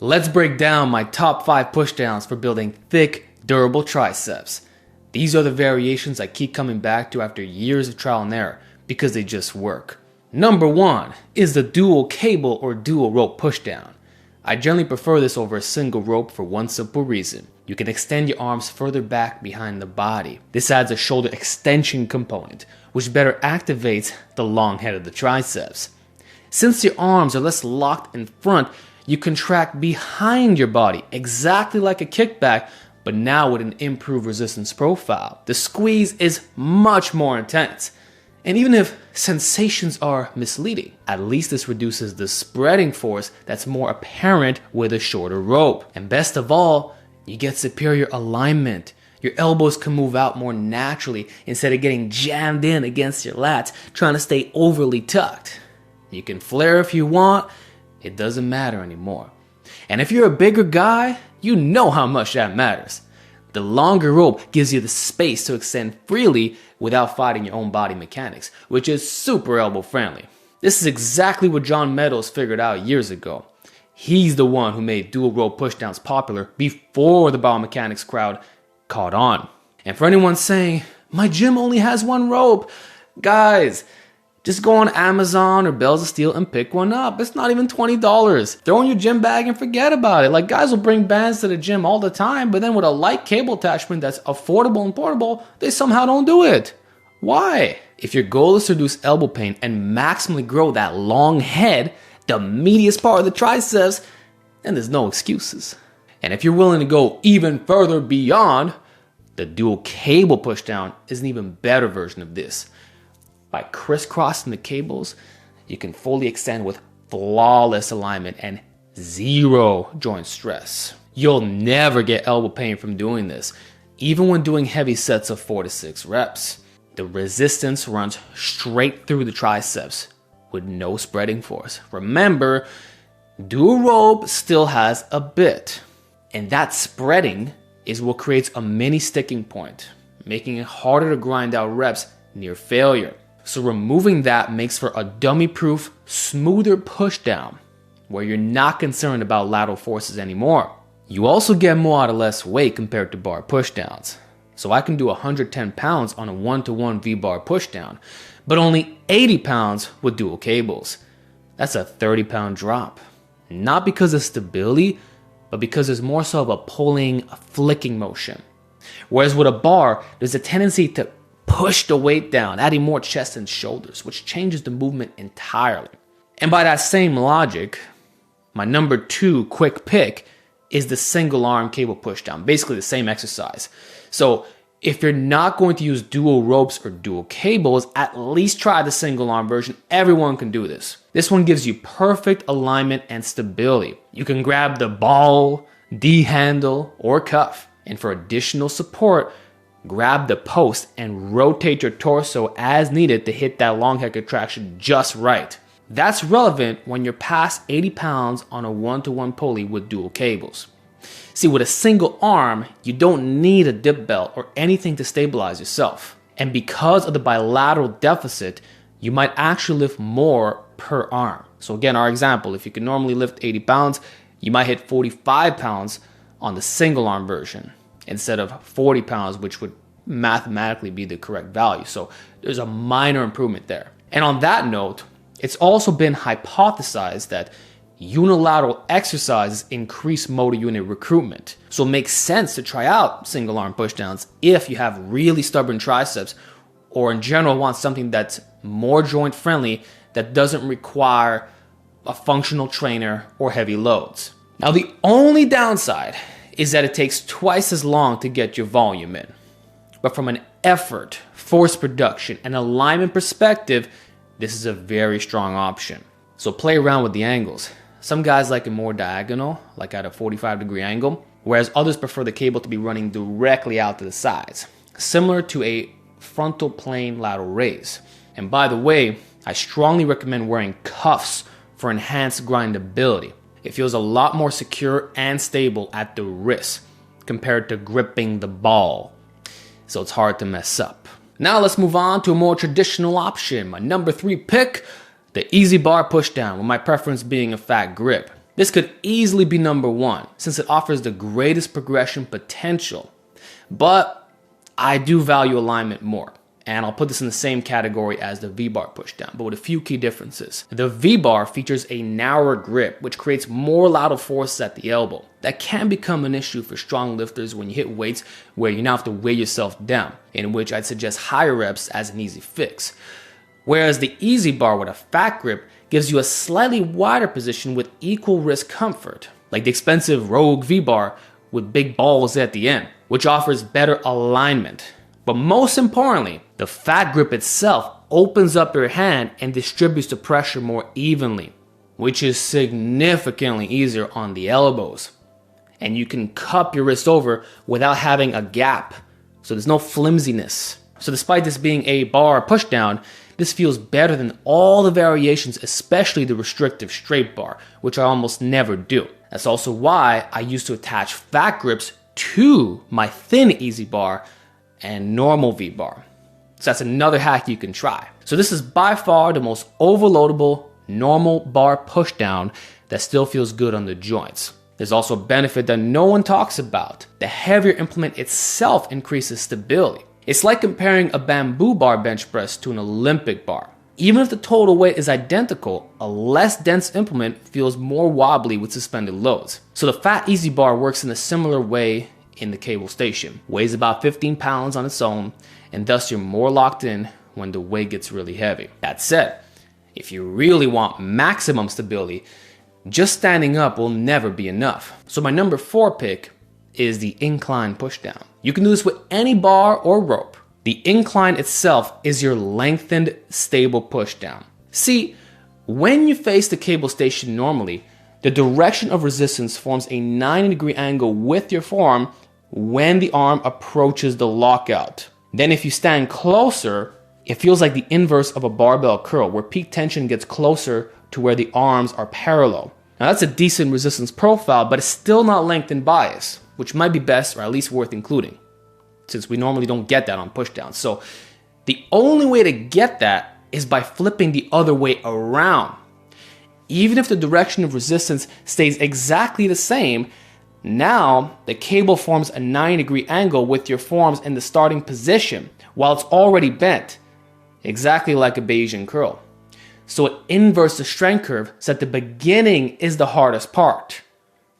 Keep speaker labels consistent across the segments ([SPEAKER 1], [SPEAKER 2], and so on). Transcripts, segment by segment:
[SPEAKER 1] Let's break down my top 5 pushdowns for building thick, durable triceps. These are the variations I keep coming back to after years of trial and error because they just work. Number 1 is the dual cable or dual rope pushdown. I generally prefer this over a single rope for one simple reason. You can extend your arms further back behind the body. This adds a shoulder extension component, which better activates the long head of the triceps. Since your arms are less locked in front, you contract behind your body, exactly like a kickback, but now with an improved resistance profile. The squeeze is much more intense. And even if sensations are misleading, at least this reduces the spreading force that's more apparent with a shorter rope. And best of all, you get superior alignment. Your elbows can move out more naturally instead of getting jammed in against your lats, trying to stay overly tucked. You can flare if you want, it doesn't matter anymore. And if you're a bigger guy, you know how much that matters. The longer rope gives you the space to extend freely without fighting your own body mechanics, which is super elbow friendly. This is exactly what John Meadows figured out years ago. He's the one who made dual rope pushdowns popular before the biomechanics crowd caught on. And for anyone saying, my gym only has one rope, guys, just go on Amazon or Bells of Steel and pick one up. It's not even $20. Throw in your gym bag and forget about it. Like, guys will bring bands to the gym all the time, but then with a light cable attachment that's affordable and portable, they somehow don't do it. Why? If your goal is to reduce elbow pain and maximally grow that long head, the meatiest part of the triceps, then there's no excuses. And if you're willing to go even further beyond, the dual cable pushdown is an even better version of this. By crisscrossing the cables, you can fully extend with flawless alignment and zero joint stress. You'll never get elbow pain from doing this, even when doing heavy sets of 4 to 6 reps. The resistance runs straight through the triceps with no spreading force. Remember, dual rope still has a bit, and that spreading is what creates a mini sticking point, making it harder to grind out reps near failure. So removing that makes for a dummy-proof, smoother pushdown where you're not concerned about lateral forces anymore. You also get more out of less weight compared to bar pushdowns. So I can do 110 pounds on a 1-to-1 V-bar pushdown, but only 80 pounds with dual cables. That's a 30-pound drop. Not because of stability, but because there's more so of a pulling, flicking motion. Whereas with a bar, there's a tendency to push the weight down, adding more chest and shoulders, which changes the movement entirely. And by that same logic, my number 2 quick pick is the single arm cable pushdown, basically the same exercise. So if you're not going to use dual ropes or dual cables, at least try the single arm version. Everyone can do this. This one gives you perfect alignment and stability. You can grab the ball, D-handle, or cuff. And for additional support, grab the post and rotate your torso as needed to hit that long head contraction just right. That's relevant when you're past 80 pounds on a 1-to-1 pulley with dual cables. See, with a single arm, you don't need a dip belt or anything to stabilize yourself. And because of the bilateral deficit, you might actually lift more per arm. So again, our example, if you can normally lift 80 pounds, you might hit 45 pounds on the single arm version, instead of 40 pounds, which would mathematically be the correct value. So there's a minor improvement there. And on that note, it's also been hypothesized that unilateral exercises increase motor unit recruitment. So it makes sense to try out single arm pushdowns if you have really stubborn triceps, or in general want something that's more joint friendly that doesn't require a functional trainer or heavy loads. Now the only downside is that it takes twice as long to get your volume in. But from an effort, force production, and alignment perspective, this is a very strong option. So play around with the angles. Some guys like it more diagonal, like at a 45-degree angle, whereas others prefer the cable to be running directly out to the sides, similar to a frontal plane lateral raise. And by the way, I strongly recommend wearing cuffs for enhanced grindability. It feels a lot more secure and stable at the wrist compared to gripping the ball, so it's hard to mess up. Now let's move on to a more traditional option. My number 3 pick, the easy bar pushdown, with my preference being a fat grip. This could easily be number one since it offers the greatest progression potential. But I do value alignment more. And I'll put this in the same category as the V-bar pushdown, but with a few key differences. The V-bar features a narrower grip, which creates more lateral force at the elbow. That can become an issue for strong lifters when you hit weights where you now have to weigh yourself down, in which I'd suggest higher reps as an easy fix. Whereas the Easy Bar with a fat grip gives you a slightly wider position with equal wrist comfort, like the expensive Rogue V-bar with big balls at the end, which offers better alignment. But most importantly, the fat grip itself opens up your hand and distributes the pressure more evenly, which is significantly easier on the elbows. And you can cup your wrist over without having a gap, so there's no flimsiness. So despite this being a bar pushdown, this feels better than all the variations, especially the restrictive straight bar, which I almost never do. That's also why I used to attach fat grips to my thin Easy Bar and normal V-bar. So that's another hack you can try. So this is by far the most overloadable normal bar pushdown that still feels good on the joints. There's also a benefit that no one talks about. The heavier implement itself increases stability. It's like comparing a bamboo bar bench press to an Olympic bar. Even if the total weight is identical, a less dense implement feels more wobbly with suspended loads. So the fat Easy Bar works in a similar way in the cable station. Weighs about 15 pounds on its own, and thus you're more locked in when the weight gets really heavy. That said, if you really want maximum stability, just standing up will never be enough. So my number 4 pick is the Incline pushdown. You can do this with any bar or rope. The Incline itself is your lengthened, stable pushdown. See, when you face the cable station normally, the direction of resistance forms a 90-degree angle with your forearm when the arm approaches the lockout. Then if you stand closer, it feels like the inverse of a barbell curl, where peak tension gets closer to where the arms are parallel. Now that's a decent resistance profile, but it's still not lengthened bias, which might be best or at least worth including, since we normally don't get that on pushdowns. So the only way to get that is by flipping the other way around. Even if the direction of resistance stays exactly the same, now the cable forms a 90-degree angle with your forearms in the starting position while it's already bent, exactly like a Bayesian curl. So it inverts the strength curve so that the beginning is the hardest part.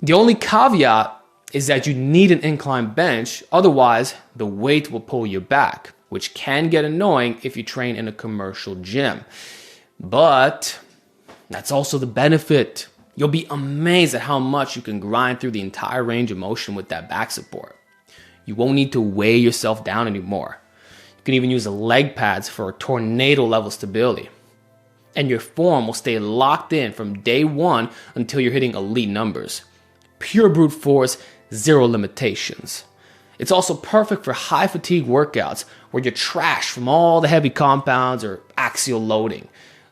[SPEAKER 1] The only caveat is that you need an incline bench, otherwise the weight will pull you back, which can get annoying if you train in a commercial gym. But that's also the benefit. You'll be amazed at how much you can grind through the entire range of motion with that back support. You won't need to weigh yourself down anymore. You can even use the leg pads for tornado level stability. And your form will stay locked in from day one until you're hitting elite numbers. Pure brute force, zero limitations. It's also perfect for high fatigue workouts where you're trashed from all the heavy compounds or axial loading,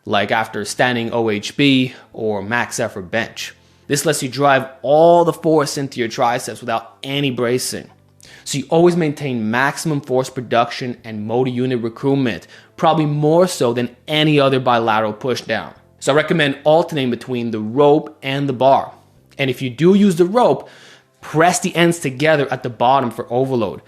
[SPEAKER 1] like after standing OHB or max effort bench. This lets you drive all the force into your triceps without any bracing. So you always maintain maximum force production and motor unit recruitment, probably more so than any other bilateral pushdown. So I recommend alternating between the rope and the bar. And if you do use the rope, press the ends together at the bottom for overload.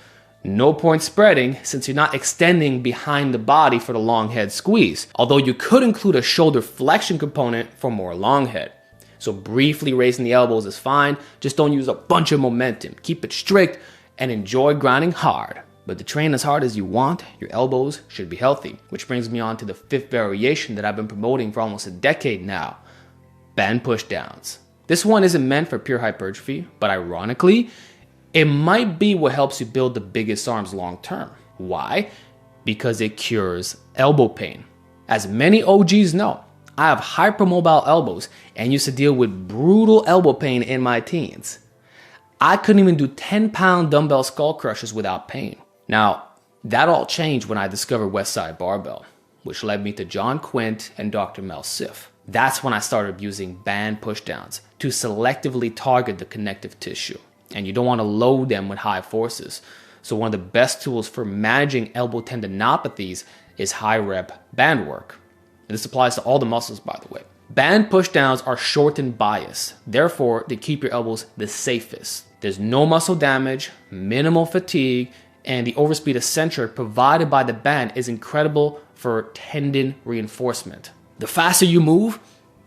[SPEAKER 1] No point spreading since you're not extending behind the body for the long head squeeze, although you could include a shoulder flexion component for more long head. So briefly raising the elbows is fine, just don't use a bunch of momentum. Keep it strict and enjoy grinding hard. But to train as hard as you want, your elbows should be healthy. Which brings me on to the 5th variation that I've been promoting for almost a decade now, band pushdowns. This one isn't meant for pure hypertrophy, but ironically, it might be what helps you build the biggest arms long term. Why? Because it cures elbow pain. As many OGs know, I have hypermobile elbows and used to deal with brutal elbow pain in my teens. I couldn't even do 10-pound dumbbell skull crushes without pain. Now, that all changed when I discovered Westside Barbell, which led me to John Quint and Dr. Mel Siff. That's when I started using band pushdowns to selectively target the connective tissue. And you don't want to load them with high forces. So one of the best tools for managing elbow tendinopathies is high rep band work. And this applies to all the muscles, by the way. Band pushdowns are short and biased, therefore they keep your elbows the safest. There's no muscle damage, minimal fatigue, and the overspeed eccentric provided by the band is incredible for tendon reinforcement. The faster you move,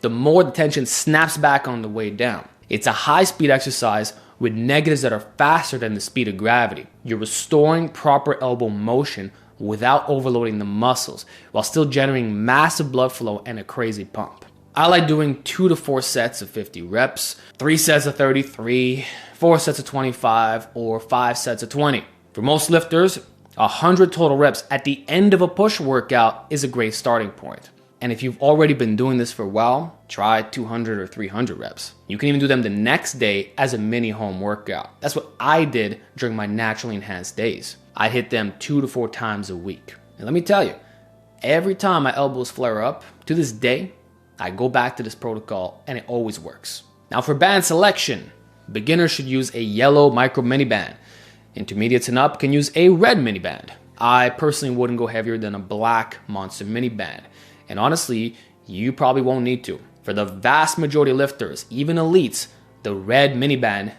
[SPEAKER 1] the more the tension snaps back on the way down. It's a high-speed exercise with negatives that are faster than the speed of gravity. You're restoring proper elbow motion without overloading the muscles, while still generating massive blood flow and a crazy pump. I like doing 2 to 4 sets of 50 reps, 3 sets of 33, 4 sets of 25, or 5 sets of 20. For most lifters, 100 total reps at the end of a push workout is a great starting point. And if you've already been doing this for a while, try 200 or 300 reps. You can even do them the next day as a mini home workout. That's what I did during my naturally enhanced days. I hit them 2 to 4 times a week. And let me tell you, every time my elbows flare up, to this day, I go back to this protocol and it always works. Now for band selection, beginners should use a yellow micro mini band. Intermediates and up can use a red mini band. I personally wouldn't go heavier than a black monster mini band. And honestly, you probably won't need to. For the vast majority of lifters, even elites, the red mini band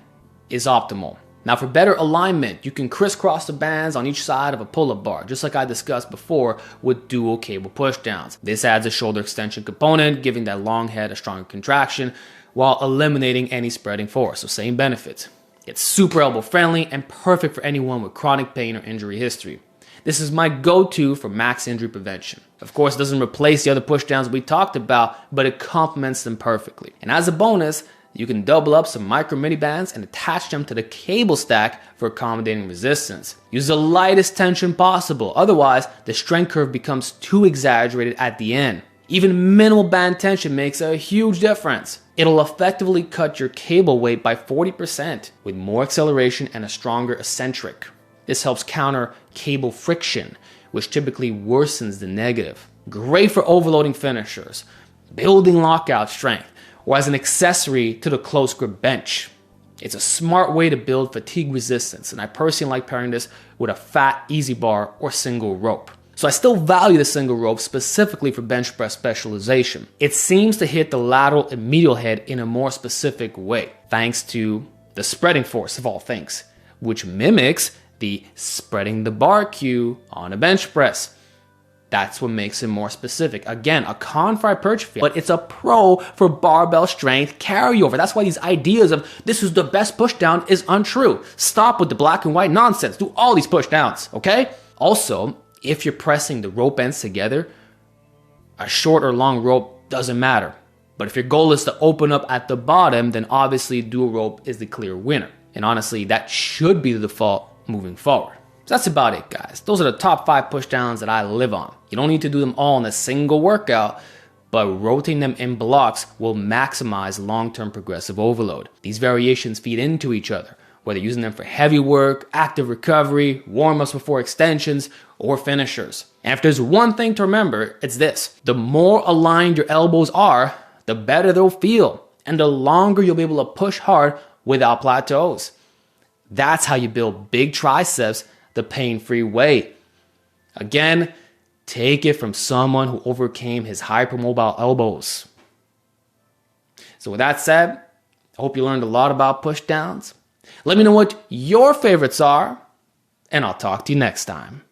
[SPEAKER 1] is optimal. Now for better alignment, you can crisscross the bands on each side of a pull-up bar, just like I discussed before with dual cable pushdowns. This adds a shoulder extension component, giving that long head a stronger contraction, while eliminating any spreading force, so same benefits. It's super elbow friendly and perfect for anyone with chronic pain or injury history. This is my go-to for max injury prevention. Of course, it doesn't replace the other pushdowns we talked about, but it complements them perfectly. And as a bonus, you can double up some micro mini bands and attach them to the cable stack for accommodating resistance. Use the lightest tension possible, otherwise the strength curve becomes too exaggerated at the end. Even minimal band tension makes a huge difference. It'll effectively cut your cable weight by 40% with more acceleration and a stronger eccentric. This helps counter cable friction, which typically worsens the negative. Great for overloading finishers, building lockout strength, or as an accessory to the close grip bench. It's a smart way to build fatigue resistance, and I personally like pairing this with a fat easy bar or single rope. So I still value the single rope specifically for bench press specialization. It seems to hit the lateral and medial head in a more specific way, thanks to the spreading force of all things, which mimics the spreading the bar cue on a bench press. That's what makes it more specific. Again, a con for hypertrophy, but it's a pro for barbell strength carryover. That's why these ideas of this is the best pushdown is untrue. Stop with the black and white nonsense. Do all these pushdowns, okay? Also, if you're pressing the rope ends together, a short or long rope doesn't matter. But if your goal is to open up at the bottom, then obviously dual rope is the clear winner. And honestly, that should be the default moving forward. So that's about it, guys. Those are the top 5 pushdowns that I live on. You don't need to do them all in a single workout, but rotating them in blocks will maximize long-term progressive overload. These variations feed into each other, whether using them for heavy work, active recovery, warm-ups before extensions, or finishers. And if there's one thing to remember, it's this. The more aligned your elbows are, the better they'll feel, and the longer you'll be able to push hard without plateaus. That's how you build big triceps the pain-free way. Again, take it from someone who overcame his hypermobile elbows. So with that said, I hope you learned a lot about pushdowns. Let me know what your favorites are, and I'll talk to you next time.